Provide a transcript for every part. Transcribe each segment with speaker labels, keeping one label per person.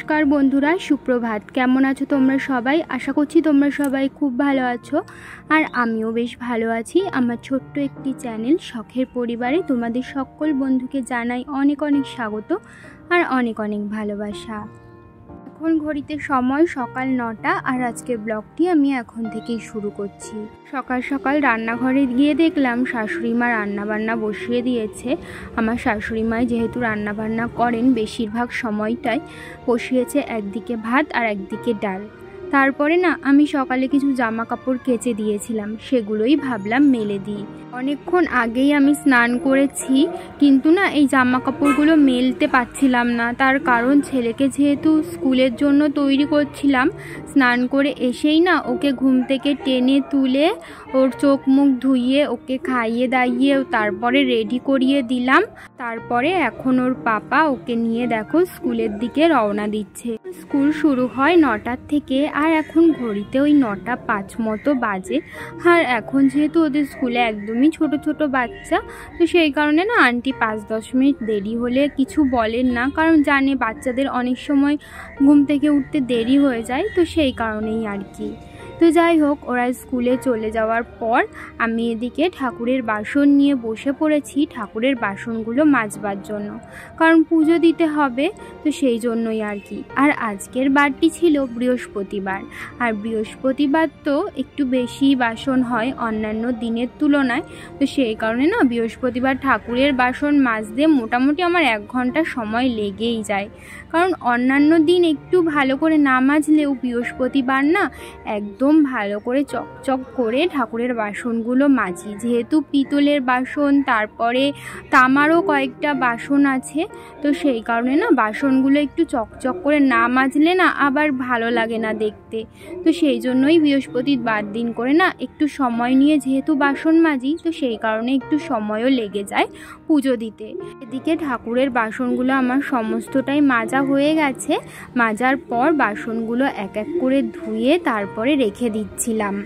Speaker 1: নমস্কার বন্ধুরা, সুপ্রভাত। কেমন আছো তোমরা সবাই? আশা করছি তোমরা সবাই খুব ভালো আছো, আর আমিও বেশ ভালো আছি। আমার ছোট্ট একটি চ্যানেল শখের পরিবারে তোমাদের সকল বন্ধুকে জানাই অনেক অনেক স্বাগত আর অনেক অনেক ভালোবাসা। এখন ঘড়িতে সময় সকাল 9টা, আর আজকের ব্লগটি আমি এখন থেকেই শুরু করছি। সকাল সকাল রান্নাঘরে গিয়ে দেখলাম শাশুড়ি মা রান্নাবান্না বসিয়ে দিয়েছে। আমার শাশুড়ি মা যেহেতু রান্নাবান্না করেন বেশিরভাগ সময়টাই, বসিয়েছে একদিকে ভাত আর একদিকে ডাল। তারপরে না আমি সকালে কিছু জামা কাপড় কেচে দিয়েছিলাম, সেগুলোই ভাবলাম মেলে দিই। অনেকক্ষণ আগেই আমি স্নান করেছি, কিন্তু না এই জামা কাপড়গুলো মেলতে পারছিলাম না। তার কারণ ছেলেকে যেহেতু স্কুলের জন্য তৈরি করছিলাম, স্নান করে এসেই না ওকে ঘুম থেকে টেনে তুলে ওর চোখ মুখ ধুইয়ে ওকে খাইয়ে দাইয়ে তারপরে রেডি করিয়ে দিলাম। তারপরে এখন ওর পাপা ওকে নিয়ে দেখো স্কুলের দিকে রওনা দিচ্ছে। স্কুল শুরু হয় 9টার থেকে, আর এখন ঘড়িতে ওই 9:05 মতো বাজে। আর এখন যেহেতু ওদের স্কুলে একদমই ছোট ছোট বাচ্চা, তো সেই কারণে না আন্টি 5-10 মিনিট দেরি হলে কিছু বলেন না, কারণ জানে বাচ্চাদের অনেক সময় ঘুম থেকে উঠতে দেরি হয়ে যায়, তো সেই কারণেই আর কি। তো যাই হোক, ওরা স্কুলে চলে যাওয়ার পর আমি এদিকে ঠাকুরের বাসন নিয়ে বসে পড়েছি ঠাকুরের বাসনগুলো মাজবার জন্য, কারণ পুজো দিতে হবে, তো সেই জন্যই আর কি। আর আজকের বারটি ছিল বৃহস্পতিবার, আর বৃহস্পতিবার তো একটু বেশি বাসন হয় অন্যান্য দিনের তুলনায়, তো সেই কারণে না বৃহস্পতিবার ঠাকুরের বাসন মাজতে মোটামুটি আমার 1 ঘন্টা সময় লেগেই যায়। কারণ অন্যান্য দিন একটু ভালো করে না মাজলেও বৃহস্পতিবার না একদম ভালো করে চকচক করে ঠাকুরের বাসনগুলো মাজি। যেহেতু পিতলের বাসন, তারপরে তামারও কয়েকটা বাসন আছে, তো সেই কারণে না বাসনগুলো একটু চকচক করে না মাজলে না আবার ভালো লাগে না দেখতে। তো সেই জন্যই বৃহস্পতিবার দিন করে না একটু সময় নিয়ে যেহেতু বাসন মাজি, তো সেই কারণে একটু সময়ও লেগে যায় পুজো দিতে। এদিকে ঠাকুরের বাসনগুলো আমার সমস্তটাই মাজা হয়ে গেছে। মাজার পর বাসনগুলো এক এক করে ধুয়ে তারপরে রেখে দিচ্ছিলাম।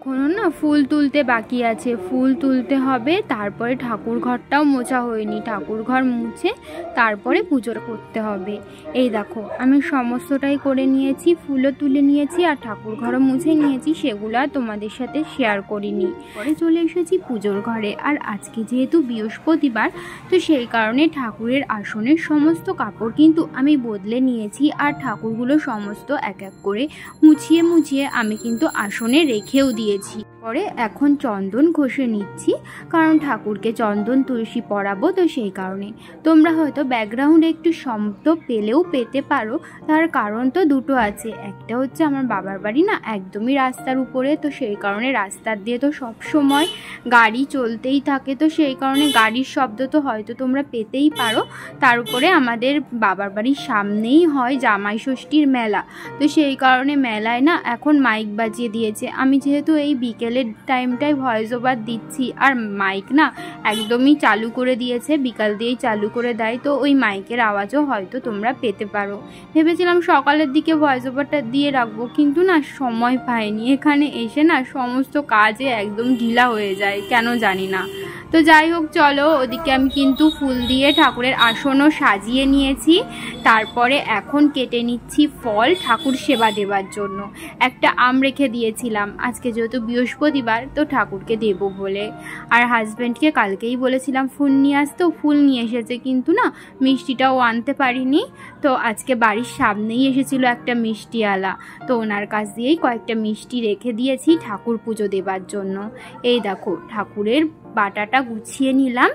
Speaker 1: এখনও না ফুল তুলতে বাকি আছে, ফুল তুলতে হবে। তারপরে ঠাকুর ঘরটাও মোছা হয়নি, ঠাকুর ঘর মুছে তারপরে পুজো করতে হবে। এই দেখো আমি সমস্তটাই করে নিয়েছি, ফুলও তুলে নিয়েছি আর ঠাকুর ঘরও মুছে নিয়েছি, সেগুলো তোমাদের সাথে শেয়ার করিনি। পরে চলে এসেছি পুজোর ঘরে। আর আজকে যেহেতু বৃহস্পতিবার, তো সেই কারণে ঠাকুরের আসনের সমস্ত কাপড় কিন্তু আমি বদলে নিয়েছি, আর ঠাকুরগুলো সমস্ত এক এক করে মুছিয়ে মুছিয়ে আমি কিন্তু আসনে রেখেও দিয়েছি। পরে এখন চন্দন ঘষে নিচ্ছি, কারণ ঠাকুরকে চন্দন তুলসী পরাবো, তো সেই কারণে। তোমরা হয়তো ব্যাকগ্রাউন্ডে একটু শব্দ পেলেও পেতে পারো, তার কারণ তো দুটো আছে। একটা হচ্ছে আমার বাবার বাড়ি না একদমই রাস্তার উপরে, তো সেই কারণে রাস্তার দিয়ে তো সব সময় গাড়ি চলতেই থাকে, তো সেই কারণে গাড়ির শব্দ তো হয়তো তোমরা পেতেই পারো। তার উপরে আমাদের বাবার বাড়ির সামনেই হয় জামাই ষষ্ঠীর মেলা, তো সেই কারণে মেলায় না এখন মাইক বাজিয়ে দিয়েছে। আমি যেহেতু এই বিকেলের টাইমটায় ভয়েস ওভার দিচ্ছি, আর মাইক না একদমই চালু করে দিয়েছে, বিকাল দিয়েই চালু করে দেয়, তো ওই মাইকের আওয়াজও হয়তো তোমরা পেতে পারো। ভেবেছিলাম সকালের দিকে ভয়েস ওভারটা দিয়ে রাখবো, কিন্তু না সময় পাইনি। এখানে এসে না সমস্ত কাজে একদম ঢিলা হয়ে যায়, কেন জানি না। তো যাই হোক, চলো ওদিকে আমি কিন্তু ফুল দিয়ে ঠাকুরের আসনও সাজিয়ে নিয়েছি। তারপরে এখন কেটে নিচ্ছি ফল ঠাকুর সেবা দেবার জন্য। একটা আম রেখে দিয়েছিলাম, আজকে যেহেতু বৃহস্পতিবার তো ঠাকুরকে দেবো বলে। আর হাজব্যান্ডকে কালকেই বলেছিলাম ফুল নিয়ে আসতে, ফুল নিয়ে এসেছে, কিন্তু না মিষ্টিটাও আনতে পারিনি। তো আজকে বাড়ির সামনেই এসেছিল একটা মিষ্টিওয়ালা, তো ওনার কাছ দিয়েই কয়েকটা মিষ্টি রেখে দিয়েছি ঠাকুর পুজো দেবার জন্য। এই দেখো ঠাকুরের বাটাটা গুছিয়ে নিলাম,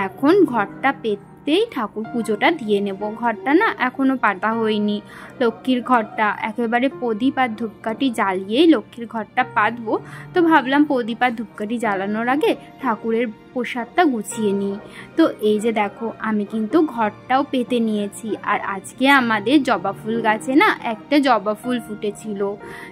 Speaker 1: এখন ঘরটা পেতেই ঠাকুর পুজোটা দিয়ে নেব। ঘরটা না এখনো পাতা হয়নি, লক্ষ্মীর ঘরটা একেবারে প্রদীপ আর ধূপকাঠি জ্বালিয়েই লক্ষ্মীর ঘরটা পাতবো। তো ভাবলাম প্রদীপ আর ধূপকাঠি জ্বালানোর আগে ঠাকুরের প্রসাদটা গুছিয়ে নিই। তো এই যে দেখো আমি কিন্তু ঘরটাও পেতে নিয়েছি। আর আজকে আমাদের জবা ফুল গাছে না একটা জবা ফুল ফুটেছিল,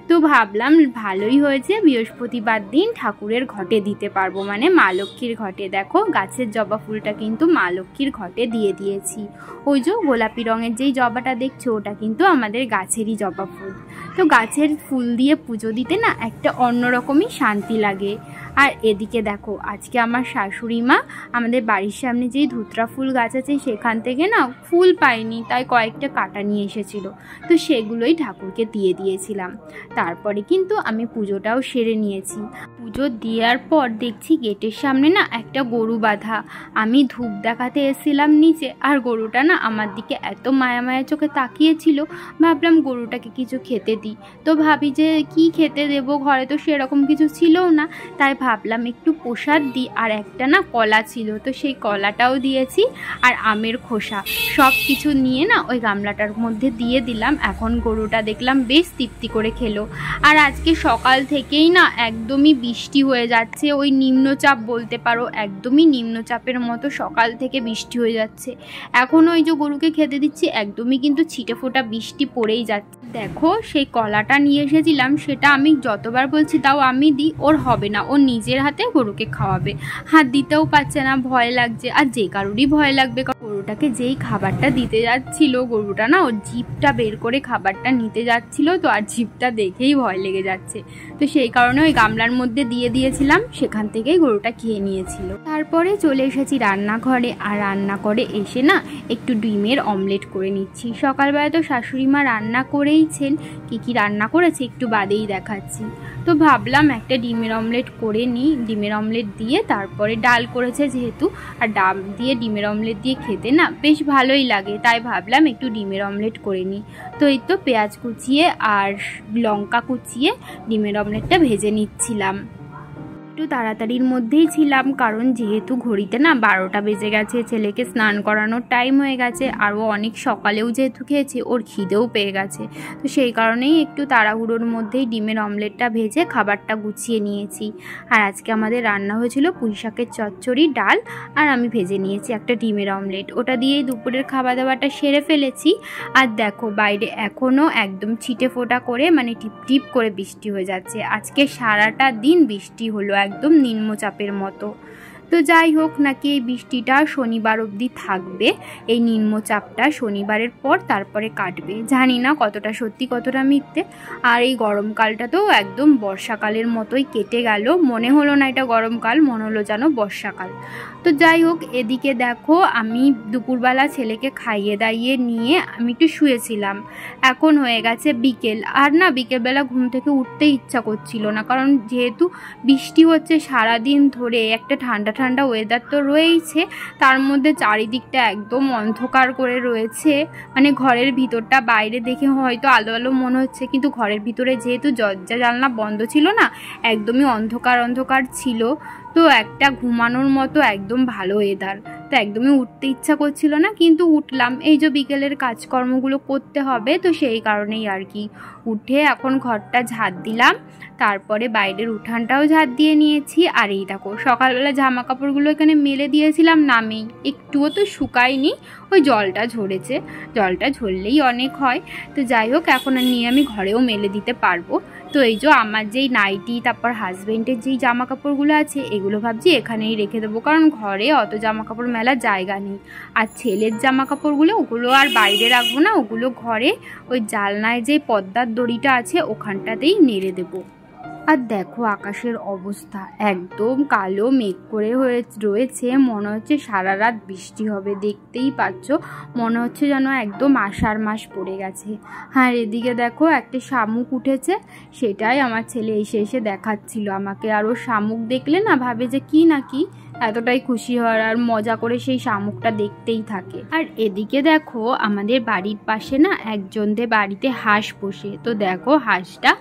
Speaker 1: তো ভাবলাম ভালোই হয়েছে, বৃহস্পতিবার দিন ঠাকুরের ঘটে দিতে পারবো, মানে মা লক্ষ্মীর ঘটে। দেখো গাছের জবা ফুলটা কিন্তু মা লক্ষ্মীর ঘটে দিয়ে দিয়েছি। ওই যে গোলাপি রঙের যেই জবাটা দেখছো ওটা কিন্তু আমাদের গাছেরই জবা ফুল। তো গাছের ফুল দিয়ে পুজো দিতে না একটা অন্যরকমই শান্তি লাগে। আর এদিকে দেখো আজকে আমার শাশুড়ি মা আমাদের বাড়ির সামনে যেই ধুতরা ফুল গাছ আছে সেখান থেকে না ফুল পাইনি, তাই কয়েকটা কাটা নিয়ে এসেছিল, তো সেগুলোই ঠাকুরকে দিয়ে দিয়েছিলাম। তারপরে কিন্তু আমি পুজোটাও সেরে নিয়েছি। পুজো দেওয়ার পর দেখছি গেটের সামনে না একটা গরু বাঁধা। আমি ধূপ দেখাতে এসেছিলাম নিচে, আর গরুটা না আমার দিকে এত মায়া মায়া চোখে তাকিয়েছিল, ভাবলাম গরুটাকে কিছু খেতে দিই। তো ভাবি যে কি খেতে দেব, ঘরে তো সেরকম কিছু ছিলও না, তাই ভাবলাম একটু প্রসাদ দিই। আর একটা না কলা ছিল, তো সেই কলাটাও দিয়েছি, আর আমের খোসা সব কিছু নিয়ে না ওই গামলাটার মধ্যে দিয়ে দিলাম। এখন গরুটা দেখলাম বেশ তৃপ্তি করে খেলো। আর আজকে সকাল থেকেই না একদমই বৃষ্টি হয়ে যাচ্ছে, ওই নিম্নচাপ বলতে পারো, একদমই নিম্নচাপের মতো সকাল থেকে বৃষ্টি হয়ে যাচ্ছে। এখন ওই যে গরুকে খেতে দিচ্ছি একদমই কিন্তু ছিটে ফোটা বৃষ্টি পড়েই যাচ্ছে। দেখো সেই কলাটা নিয়ে এসেছিলাম, সেটা আমি যতবার বলছি তাও আমি দিই, ওর হবে না, ও নিজের হাতে গরুকে খাওয়াবে, হাত দিতেও পারছে না, ভয় লাগছে। আর যে কারোরই ভয় লাগবে, গরুটাকে যেই খাবারটা দিতে যাচ্ছিল, গরুটা না ওর জিভটা বের করে খাবারটা নিতে যাচ্ছিল, তো আর জিভটা দেখেই ভয় লেগে যাচ্ছে, তো সেই কারণে ওই গামলার মধ্যে দিয়ে দিয়েছিলাম, সেখান থেকেই গরুটা খেয়ে নিয়েছিল। তারপরে চলে এসেছি রান্নাঘরে, আর রান্না করে এসে না একটু ডিমের অমলেট করে নিচ্ছি। সকালবেলা তো শাশুড়ি মা রান্না করেইছেন, কি রান্না করেছে একটু বাদেই দেখাচ্ছি। তো ভাবলাম একটা ডিমের অমলেট করে নিই, ডিমের অমলেট দিয়ে তারপরে ডাল করেছে যেহেতু, আর ডাল দিয়ে ডিমের অমলেট দিয়ে খেতে না বেশ ভালোই লাগে, তাই ভাবলাম একটু ডিমের অমলেট করে নিই। তো এই তো পেঁয়াজ কুচিয়ে আর লঙ্কা কুচিয়ে ডিমের অমলেটটা ভেজে নিচ্ছিলাম। একটু তাড়াতাড়ির মধ্যেই ছিলাম, কারণ যেহেতু ঘড়িতে না 12টা বেজে গেছে, ছেলেকে স্নান করানোর টাইম হয়ে গেছে, আরও অনেক সকালেও যেহেতু খেয়েছে ওর খিদেও পেয়ে গেছে, তো সেই কারণেই একটু তাড়াহুড়োর মধ্যেই ডিমের অমলেটটা ভেজে খাবারটা গুছিয়ে নিয়েছি। আর আজকে আমাদের রান্না হয়েছিল পুঁই শাকের চচ্চড়ি, ডাল, আর আমি ভেজে নিয়েছি একটা ডিমের অমলেট, ওটা দিয়েই দুপুরের খাওয়া দাওয়াটা সেরে ফেলেছি। আর দেখো বাইরে এখনও একদম ছিটে ফোটা করে মানে টিপ টিপ করে বৃষ্টি হয়ে যাচ্ছে। আজকে সারাটা দিন বৃষ্টি হলো একদম নিম্নচাপের মতো। তো যাই হোক, নাকি এই বৃষ্টিটা শনিবার অবধি থাকবে, এই নিম্নচাপটা শনিবারের পর তারপরে কাটবে, জানি না কতটা সত্যি কতটা মিথ্যে। আর এই গরমকালটা তো একদম বর্ষাকালের মতোই কেটে গেল, মনে হলো না এটা গরমকাল, মনে হলো যেন বর্ষাকাল। তো যাই হোক, এদিকে দেখো আমি দুপুরবেলা ছেলেকে খাইয়ে দাইয়ে নিয়ে আমি একটু শুয়েছিলাম। এখন হয়ে গেছে বিকেল, আর না বিকেলবেলা ঘুম থেকে উঠতে ইচ্ছা করছিল না, কারণ যেহেতু বৃষ্টি হচ্ছে সারাদিন ধরে, একটা ঠান্ডা ঠান্ডা ওয়েদার তো রয়েইছে, তার মধ্যে চারিদিকটা একদম অন্ধকার করে রয়েছে, মানে ঘরের ভিতরটা বাইরে দেখে হয়তো আলো আলো মনে হচ্ছে, কিন্তু ঘরের ভিতরে যেহেতু দরজা জানলা বন্ধ ছিল না, একদমই অন্ধকার অন্ধকার ছিল, তো একটা ঘুমানোর মতো একদম ভালো ওয়েদার, তো একদমই উঠতে ইচ্ছা করছিল না, কিন্তু উঠলাম, এই যে বিকেলের কাজকর্মগুলো করতে হবে, তো সেই কারণেই আর কি। উঠে এখন ঘরটা ঝাড় দিলাম, তারপরে বাইরের উঠানটাও ঝাড় দিয়ে নিয়েছি। আর এই দেখো সকালবেলা জামা কাপড়গুলো এখানে মেলে দিয়েছিলাম, নামেই একটুও তো শুকায়নি, ওই জলটা ঝরেছে, জলটা ঝরলেই অনেক হয়। তো যাই হোক, এখন আর নিয়ে আমি ঘরেও মেলে দিতে পারবো। তো এই যে আমার যেই নাইটি, তারপর হাজব্যান্ডের যেই জামা কাপড়গুলো আছে, এগুলো ভাবছি এখানেই রেখে দেবো, কারণ ঘরে অত জামা কাপড় মেলার জায়গা নেই। আর ছেলের জামা কাপড়গুলো ওগুলো আর বাইরে রাখবো না, ওগুলো ঘরে ওই জালনায় যে পর্দার দড়িটা আছে ওখানটাতেই নেড়ে দেবো। আর দেখো আকাশের অবস্থা একদম কালো মেঘ করে রয়েছে, মনে হচ্ছে সারা রাত বৃষ্টি হবে, দেখতেই পাচ্ছ, মনে হচ্ছে যেন একদম আষাঢ় মাস পড়ে গেছে। হ্যাঁ, এদিকে দেখো একটা শামুক উঠেছে, সেটাই আমার ছেলে এসে এসে দেখাচ্ছিল আমাকে, আর ও শামুক দেখলে না ভাবে যে কি না কি, এতটাই খুশি হয় আর মজা করে সেই শামুকটা দেখতেই থাকে। আর এদিকে দেখো আমাদের বাড়ির পাশে না একজনদের বাড়িতে হাঁস পোষে, তো দেখো হাঁসটা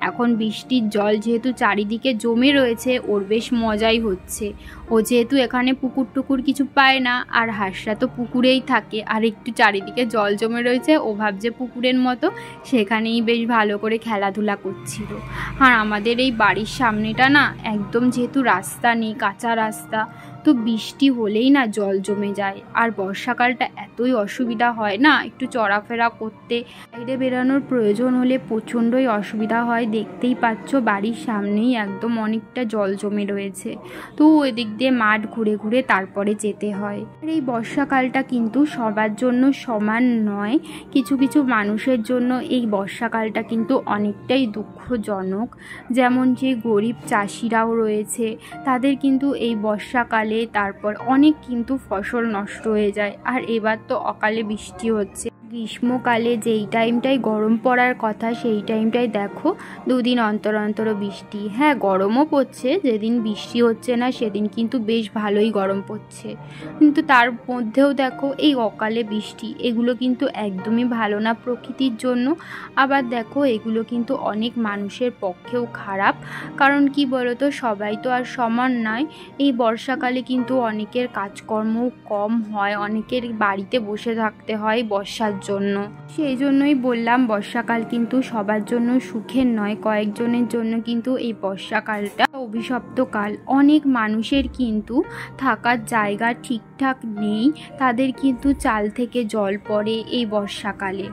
Speaker 1: এখন বৃষ্টির জল যেহেতু চারিদিকে জমে রয়েছে, ওর বেশ মজাই হচ্ছে। ও যেহেতু এখানে পুকুর টুকুর কিছু পায় না, আর হাঁসরা তো পুকুরেই থাকে, আর একটু চারিদিকে জল জমে রয়েছে, ও ভাবছে পুকুরের মতো, সেখানেই বেশ ভালো করে খেলাধুলা করছিল। আর আমাদের এই বাড়ির সামনেটা না একদম যেহেতু রাস্তা নেই, কাঁচা রাস্তা, তো বৃষ্টি হলেই না জল জমে যায়। আর বর্ষাকালটা এতই অসুবিধা হয় না, একটু চলাফেরা করতে বাইরে বেরানোর প্রয়োজন হলে প্রচণ্ডই অসুবিধা হয়। দেখতেই পাচ্ছ বাড়ির সামনেই একদম অনেকটা জল জমে রয়েছে, তো ওই দিক দিয়ে মাঠ ঘুরে ঘুরে তারপরে যেতে হয়। আর এই বর্ষাকালটা কিন্তু সবার জন্য সমান নয়, কিছু কিছু মানুষের জন্য এই বর্ষাকালটা কিন্তু অনেকটাই দুঃখজনক। যেমন যে গরিব চাষিরাও রয়েছে, তাদের কিন্তু এই বর্ষাকালে তারপর অনেক কিন্তু ফসল নষ্ট হয়ে যায়। আর এবার তো অকালে বৃষ্টি হচ্ছে, গ্রীষ্মকালে যেই টাইমটাই গরম পড়ার কথা সেই টাইমটাই দেখো দুদিন অন্তর অন্তর বৃষ্টি। হ্যাঁ, গরমও পড়ছে, যেদিন বৃষ্টি হচ্ছে না সেদিন কিন্তু বেশ ভালোই গরম পড়ছে, কিন্তু তার মধ্যেও দেখো এই অকালে বৃষ্টি, এগুলো কিন্তু একদমই ভালো না প্রকৃতির জন্য। আবার দেখো এগুলো কিন্তু অনেক মানুষের পক্ষেও খারাপ, কারণ কি বলতো, সবাই তো আর সমান নয়। এই বর্ষাকালে কিন্তু অনেকের কাজকর্ম কম হয়, অনেকের বাড়িতে বসে থাকতে হয় বর্ষার জন্য। সেই জন্যই বললাম বর্ষাকাল কিন্তু সবার জন্য সুখের নয়, কয়েকজনের জন্য কিন্তু এই বর্ষাকালটা অভিশপ্ত কাল। অনেক মানুষের কিন্তু থাকার জায়গা ঠিকঠাক নেই, তাদের কিন্তু চাল থেকে জল পড়ে এই বর্ষাকালে।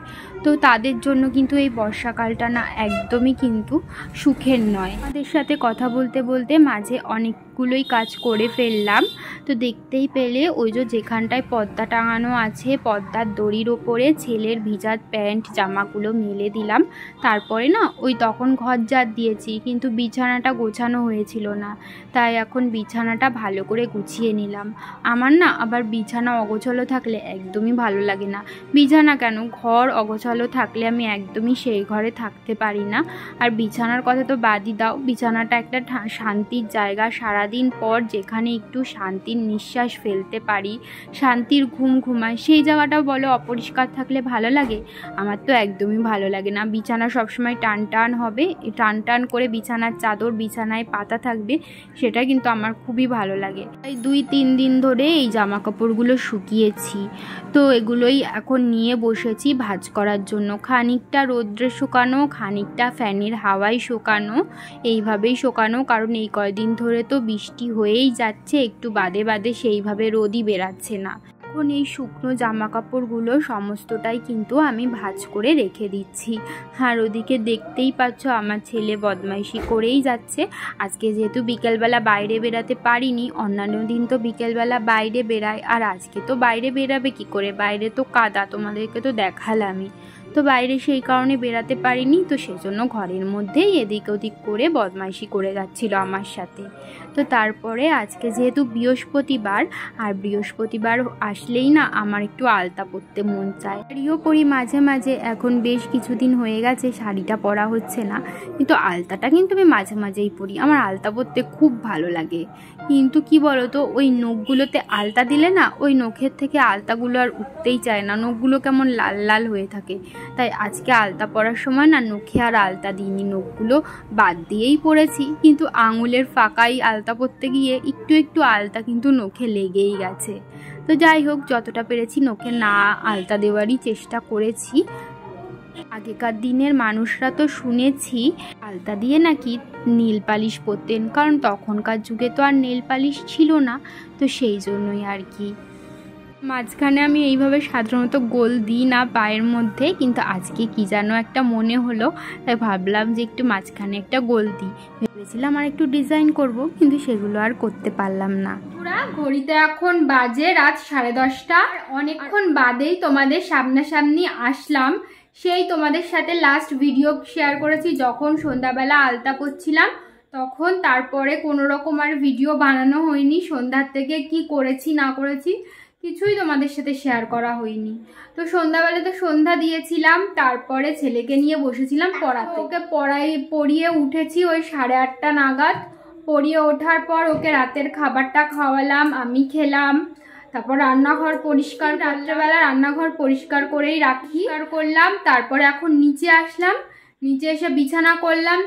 Speaker 1: তো তাদের জন্য কিন্তু এই বর্ষাকালটা না একদমই কিন্তু সুখের নয়। আমাদের সাথে কথা বলতে বলতে মাঝে অনেকগুলোই কাজ করে ফেললাম। তো দেখতেই পেলে ওই যে যেখানটায় পর্দা টাঙানো আছে, পর্দার দড়ির ওপরে ছেলের ভিজার প্যান্ট জামাগুলো মেলে দিলাম। তারপরে না ওই তখন ঘর ঝাড় দিয়েছি, কিন্তু বিছানাটা গোছানো হয়েছিল না, তাই এখন বিছানাটা ভালো করে গুছিয়ে নিলাম। আমার না আবার বিছানা অগোছালো থাকলে একদমই ভালো লাগে না। বিছানা কেন, ঘর অগোছালো থাকলে আমি একদমই সেই ঘরে থাকতে পারি না। আর বিছানার কথা তো বাদই দাও, বিছানাটা একটা শান্তির জায়গা। সারাদিন পর যেখানে একটু শান্তির নিঃশ্বাস ফেলতে পারি, শান্তির ঘুম ঘুমাই, সেই জায়গাটাও বলো অপরিষ্কার থাকলে ভালো লাগে? আমার তো একদমই ভালো লাগে না। বিছানা সবসময় টান টান হবে, টান টান করে বিছানার চাদর বিছানায় পাতা থাকবে, সেটা কিন্তু আমার খুবই ভালো লাগে। তাই 2-3 দিন ধরে এই জামা কাপড়গুলো শুকিয়েছি, তো এগুলোই এখন নিয়ে বসেছি ভাঁজ করার জন্য। খানিকটা রোদ্রে শুকানো, খানিকটা ফ্যানের হাওয়ায় শুকানো, এইভাবেই শুকানো, কারণ এই কয়দিন ধরে তো বৃষ্টি হয়েই যাচ্ছে, একটু বাদে বাদে সেইভাবে রোদই বেরাচ্ছে না। এখন এই শুকনো জামা কাপড়গুলো সমস্তটাই কিন্তু আমি ভাঁজ করে রেখে দিচ্ছি। আর ওদিকে দেখতেই পাচ্ছ আমার ছেলে বদমাইশি করেই যাচ্ছে। আজকে যেহেতু বিকেলবেলা বাইরে বেরাতে পারিনি, অন্যান্য দিন তো বিকেলবেলা বাইরে বেরায়, আর আজকে তো বাইরে বেরাবে কি করে, বাইরে তো কাদা, তোমাদেরকে তো দেখালামই। তো বাইরে সেই কারণে বেরাতে পারিনি, তো সেই জন্য ঘরের মধ্যেই এদিক ওদিক করে বদমাইশি করে যাচ্ছিল আমার সাথে। তো তারপরে আজকে যেহেতু বৃহস্পতিবার, আর বৃহস্পতিবার আসলেই না আমার একটু আলতা পরতে মন চায়। শাড়িও পরি মাঝে মাঝে, এখন বেশ কিছুদিন হয়ে গেছে শাড়িটা পরা হচ্ছে না, কিন্তু আলতাটা কিন্তু আমি মাঝে মাঝেই পরি। আমার আলতা পরতে খুব ভালো লাগে, কিন্তু কি বলতো, ওই নখগুলোতে আলতা দিলে না ওই নখের থেকে আলতাগুলো আর উঠতেই চায় না, নখগুলো কেমন লাল লাল হয়ে থাকে। তাই আজকে আলতা পরার সময় না নখে আর আলতা দিইনি, নখগুলো বাদ দিয়েই পরেছি, কিন্তু আঙুলের ফাঁকাই আলতা পরতে গিয়ে একটু একটু আলতা কিন্তু নখে লেগেই গেছে। তো যাই হোক, যতটা পেরেছি নখে না আলতা দেওয়ারই চেষ্টা করেছি। আগেকার দিনের মানুষরা তো শুনেছি আলতা দিয়ে নাকি নীল পালিশ পরতেন, কারণ তখনকার যুগে তো আর নেল পালিশ ছিল না, তো সেই জন্যই আর কি। মাঝখানে আমি এইভাবে সাধারণত গোল দিই না পায়ের মধ্যে, কিন্তু আজকে কি যেন একটা মনে হলো, তাই ভাবলাম যে একটু মাঝখানে একটা গোল দিই। ভেবেছিলাম আর একটু ডিজাইন করব, কিন্তু সেগুলো আর করতে পারলাম না। পুরা ঘড়িতে এখন বাজে রাত 10:30, অনেকক্ষণ বাদেই তোমাদের সামনাসামনি আসলাম। সেই তোমাদের সাথে লাস্ট ভিডিও শেয়ার করেছি যখন সন্ধ্যাবেলা আলতা পরছিলাম তখন, তারপরে কোনো রকম আর ভিডিও বানানো হয়নি। সন্ধ্যার থেকে কি করেছি না করেছি কিছুই তোমাদের সাথে শেয়ার করা হয়নি। তো সন্ধ্যাবেলা তো সন্ধ্যা দিয়েছিলাম, তারপরে ছেলেকে নিয়ে বসেছিলাম পড়াতে। ওকে পড়িয়ে উঠেছি ওই 8:30 নাগাদ। পড়িয়ে ওঠার পর ওকে রাতের খাবারটা খাওয়ালাম, আমি খেলাম। তারপর রান্নাঘর পরিষ্কার, রাত্রেবেলা রান্নাঘর পরিষ্কার করেই রাখি করলাম। তারপরে এখন নিচে আসলাম, নিচে এসে বিছানা করলাম,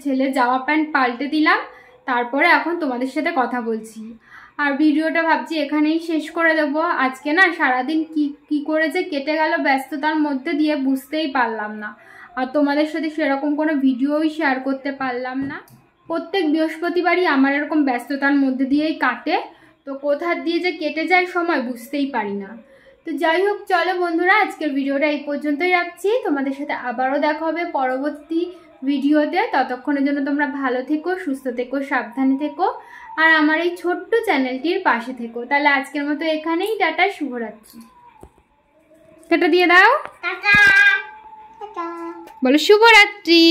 Speaker 1: ছেলে জামা প্যান্ট পাল্টে দিলাম। তারপরে এখন তোমাদের সাথে কথা বলছি। আর ভিডিওটা ভাবছি এখানেই শেষ করে দেবো। আজকে না সারাদিন কি করে যে কেটে গেল ব্যস্ততার মধ্যে দিয়ে বুঝতেই পারলাম না, আর তোমাদের সাথে সেরকম কোনো ভিডিওই শেয়ার করতে পারলাম না। প্রত্যেক বৃহস্পতিবারই আমার এরকম ব্যস্ততার মধ্যে দিয়েই কাটে। তো কোথা দিয়ে যে কেটে যায় সময় বুঝতেই পারি না। তো যাই হোক, চলো বন্ধুরা, আজকের ভিডিওটা এই পর্যন্তই রাখছি। তোমাদের সাথে আবারও দেখা হবে পরবর্তী ভিডিওতে। ততক্ষণের জন্য তোমরা ভালো থেকো, সুস্থ থেকো, সাবধানে থেকো, আর আমার এই ছোট্ট চ্যানেলটির পাশে থেকো। তাহলে আজকের মতো এখানেই টাটা, শুভরাত্রি। টাটা দিয়ে দাও, বলো শুভরাত্রি।